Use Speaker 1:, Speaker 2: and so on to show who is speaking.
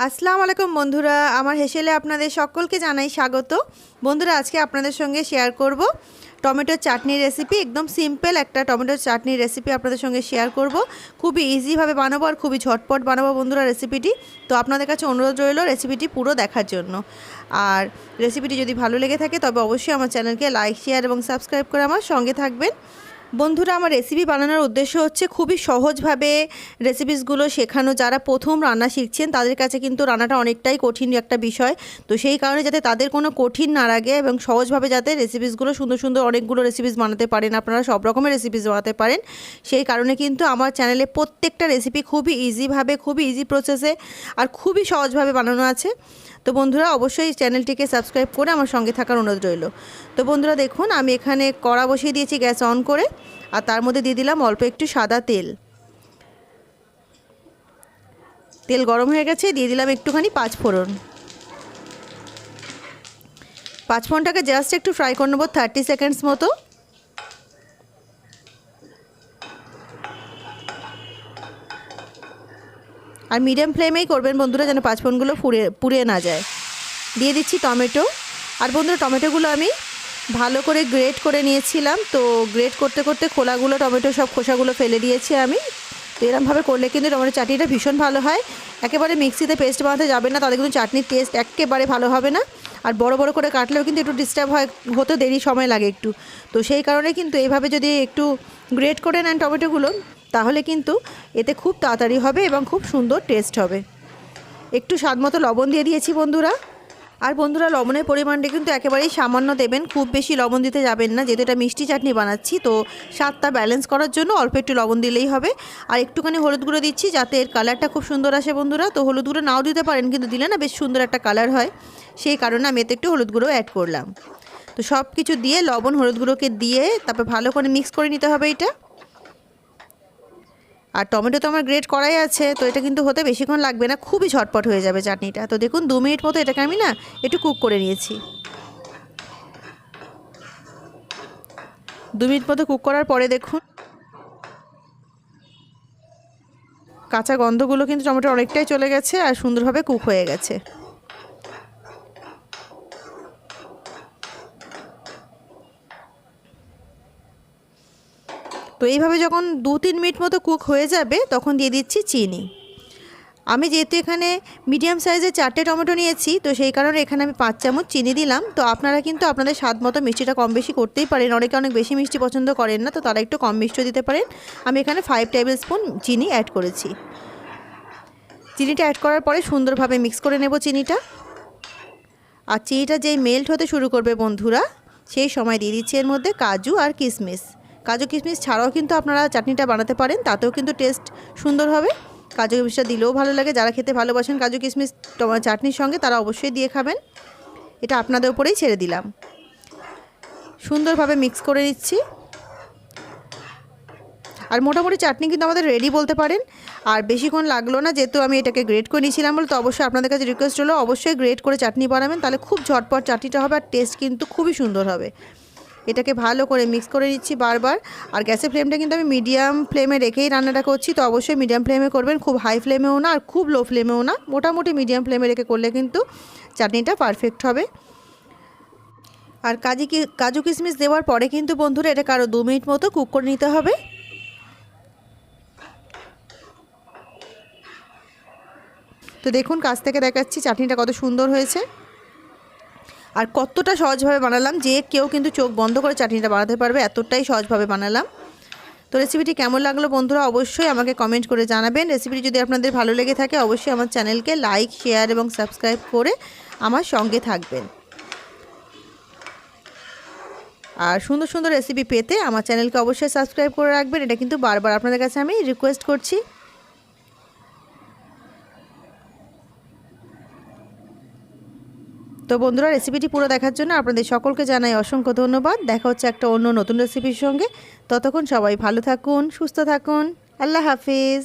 Speaker 1: আসসালামু আলাইকুম বন্ধুরা, আমার হেসেলে আপনাদের সকলকে জানাই স্বাগত। বন্ধুরা, আজকে আপনাদের সঙ্গে শেয়ার করব টমেটো চাটনির রেসিপি। একদম সিম্পল একটা টমেটো চাটনির রেসিপি আপনাদের সঙ্গে শেয়ার করব। খুবই ইজিভাবে বানাবো আর খুবই ঝটপট বানাবো বন্ধুরা রেসিপিটি। তো আপনাদের কাছে অনুরোধ রইল রেসিপিটি পুরো দেখার জন্য। আর রেসিপিটি যদি ভালো লেগে থাকে তবে অবশ্যই আমার চ্যানেলকে লাইক, শেয়ার এবং সাবস্ক্রাইব করে আমার সঙ্গে থাকবেন। বন্ধুরা, আমার রেসিপি বানানোর উদ্দেশ্য হচ্ছে খুবই সহজভাবে রেসিপিসগুলো শেখানো। যারা প্রথম রান্না শিখছেন তাদের কাছে কিন্তু রান্নাটা অনেকটাই কঠিন একটা বিষয়। তো সেই কারণে যাতে তাদের কোনো কঠিন না লাগে এবং সহজভাবে যাতে রেসিপিসগুলো সুন্দর সুন্দর অনেকগুলো রেসিপিস বানাতে পারেন, আপনারা সব রকমের রেসিপিস বানাতে পারেন, সেই কারণে কিন্তু আমার চ্যানেলে প্রত্যেকটা রেসিপি খুবই ইজিভাবে, খুবই ইজি প্রসেসে আর খুবই সহজভাবে বানানো আছে। তো বন্ধুরা, অবশ্যই চ্যানেলটিকে সাবস্ক্রাইব করে আমার সঙ্গে থাকার অনুরোধ রইল। তো বন্ধুরা দেখুন, আমি এখানে কড়া বসিয়ে দিয়েছি গ্যাস অন করে, আর তার মধ্যে দিয়ে দিলাম অল্প একটু সাদা তেল। তেল গরম হয়ে গেছে, দিয়ে দিলাম একটুখানি পাঁচফোড়ন। পাঁচফোড়নটাকে জাস্ট একটু ফ্রাই করে নেবো 30 সেকেন্ডস মতো। আর মিডিয়াম ফ্লেমেই করবেন বন্ধুরা, যেন পাঁচফোড়নগুলো পুড়ে না যায়। দিয়ে দিচ্ছি টমেটো। আর বন্ধুরা, টমেটোগুলো আমি ভালো করে গ্রেট করে নিয়েছিলাম। তো গ্রেট করতে করতে খোলাগুলো, টমেটো সব খোসাগুলো ফেলে দিয়েছি আমি। তো এরকমভাবে করলে কিন্তু টমেটো চাটনিটা ভীষণ ভালো হয়। একেবারে মিক্সিতে পেস্ট বানাতে যাবেন না, তাদের কিন্তু চাটনির টেস্ট একেবারে ভালো হবে না। আর বড় বড় করে কাটলেও কিন্তু একটু ডিস্টার্ব হতে দেরি সময় লাগে একটু। তো সেই কারণে কিন্তু এইভাবে যদি একটু গ্রেট করে নেন টমেটোগুলো, তাহলে কিন্তু এতে খুব তাড়াতাড়ি হবে এবং খুব সুন্দর টেস্ট হবে। একটু স্বাদ মতো লবণ দিয়ে দিয়েছি বন্ধুরা। আর বন্ধুরা, লবণের পরিমাণটা কিন্তু একেবারেই সামান্য দেবেন, খুব বেশি লবণ দিতে যাবেন না, যেহেতু এটা মিষ্টি চাটনি বানাচ্ছি। তো স্বাদটা ব্যালেন্স করার জন্য অল্প একটু লবণ দিলেই হবে। আর একটুখানি হলুদ গুঁড়ো দিচ্ছি যাতে এর কালারটা খুব সুন্দর আসে বন্ধুরা। তো হলুদ গুঁড়ো নাও দিতে পারেন, কিন্তু দিলে না বেশ সুন্দর একটা কালার হয়, সেই কারণে আমি এতে একটু হলুদ গুঁড়ো অ্যাড করলাম। তো সব কিছু দিয়ে লবণ হলুদ গুঁড়োকে দিয়ে তারপর ভালো করে মিক্স করে নিতে হবে এটা। আর টমেটো তো আমার গ্রেট করাই আছে, তো এটা কিন্তু হতে বেশিক্ষণ লাগবে না, খুবই ঝটপট হয়ে যাবে চাটনিটা। তো দেখুন 2 মিনিট মতো এটাকে আমি না একটু কুক করে নিয়েছি। 2 মিনিট মতো কুক করার পরে দেখুন কাঁচা গন্ধগুলো কিন্তু টমেটো অনেকটাই চলে গেছে আর সুন্দরভাবে কুক হয়ে গেছে। তো এইভাবে যখন 2-3 মিনিট মতো কুক হয়ে যাবে তখন দিয়ে দিচ্ছি চিনি। আমি যেহেতু এখানে মিডিয়াম সাইজের 4টে টমেটো নিয়েছি, তো সেই কারণে এখানে আমি 5 চামচ চিনি দিলাম। তো আপনারা কিন্তু আপনাদের স্বাদ মতো মিষ্টিটা কম বেশি করতেই পারেন, অনেকে অনেক বেশি মিষ্টি পছন্দ করেন না, তো তারা একটু কম মিষ্টি দিতে পারেন। আমি এখানে 5 টেবিল স্পুন চিনি অ্যাড করেছি। চিনিটা অ্যাড করার পরে সুন্দরভাবে মিক্স করে নেব চিনিটা। আর চিনিটা যেই মেল্ট হতে শুরু করবে বন্ধুরা, সেই সময় দিয়ে দিচ্ছি এর মধ্যে কাজু আর কিশমিশ। কাজু কিশমিশ ছাড়াও কিন্তু আপনারা চাটনিটা বানাতে পারেন, তাতেও কিন্তু টেস্ট সুন্দর হবে। কাজু কিশমিশটা দিলেও ভালো লাগে, যারা খেতে ভালোবাসেন কাজু কিশমিশ চাটনির সঙ্গে তারা অবশ্যই দিয়ে খাবেন। এটা আপনাদের উপরেই ছেড়ে দিলাম। সুন্দরভাবে মিক্স করে নিচ্ছি। আর মোটামুটি চাটনি কিন্তু আমাদের রেডি বলতে পারেন। আর বেশিক্ষণ লাগলো না, যেহেতু আমি এটাকে গ্রেট করে নিয়েছিলাম বলে। তো অবশ্যই আপনাদের কাছে রিকোয়েস্ট হলো অবশ্যই গ্রেট করে চাটনি বানাবেন, তাহলে খুব ঝটপট চাটনিটা হবে আর টেস্ট কিন্তু খুবই সুন্দর হবে। এটাকে ভালো করে মিক্স করে নিচ্ছি বারবার। আর গ্যাসের ফ্লেমটা কিন্তু আমি মিডিয়াম ফ্লেমে রেখেই রান্নাটা করছি, তো অবশ্যই মিডিয়াম ফ্লেমে করবেন, খুব হাই ফ্লেমেও না আর খুব লো ফ্লেমেও না, মোটামুটি মিডিয়াম ফ্লেমে রেখে করলে কিন্তু চাটনিটা পারফেক্ট হবে। আর কাজু কিশমিশ দেওয়ার পরে কিন্তু বন্ধুরা এটাকে আরও 2 মিনিট মতো কুক করে নিতে হবে। তো দেখুন কাছ থেকে দেখাচ্ছি চাটনিটা কত সুন্দর হয়েছে আর কতটা সহজভাবে বানালাম, যে কেউ কিন্তু চোখ বন্ধ করে চাটনিটা বানাতে পারবে, এতটাই সহজভাবে বানালাম। তো রেসিপিটি কেমন লাগলো বন্ধুরা অবশ্যই আমাকে কমেন্ট করে জানাবেন। রেসিপিটি যদি আপনাদের ভালো লেগে থাকে অবশ্যই আমার চ্যানেলকে লাইক, শেয়ার এবং সাবস্ক্রাইব করে আমার সঙ্গে থাকবেন। আর সুন্দর সুন্দর রেসিপি পেতে আমার চ্যানেলকে অবশ্যই সাবস্ক্রাইব করে রাখবেন, এটা কিন্তু বারবার আপনাদের কাছে আমি রিকোয়েস্ট করছি। তো বন্ধুরা, রেসিপিটি পুরো দেখার জন্য আপনাদের সকলকে জানাই অসংখ্য ধন্যবাদ। দেখা হচ্ছে একটা অন্য নতুন রেসিপির সঙ্গে। ততক্ষণ সবাই ভালো থাকুন, সুস্থ থাকুন। আল্লাহ হাফিজ।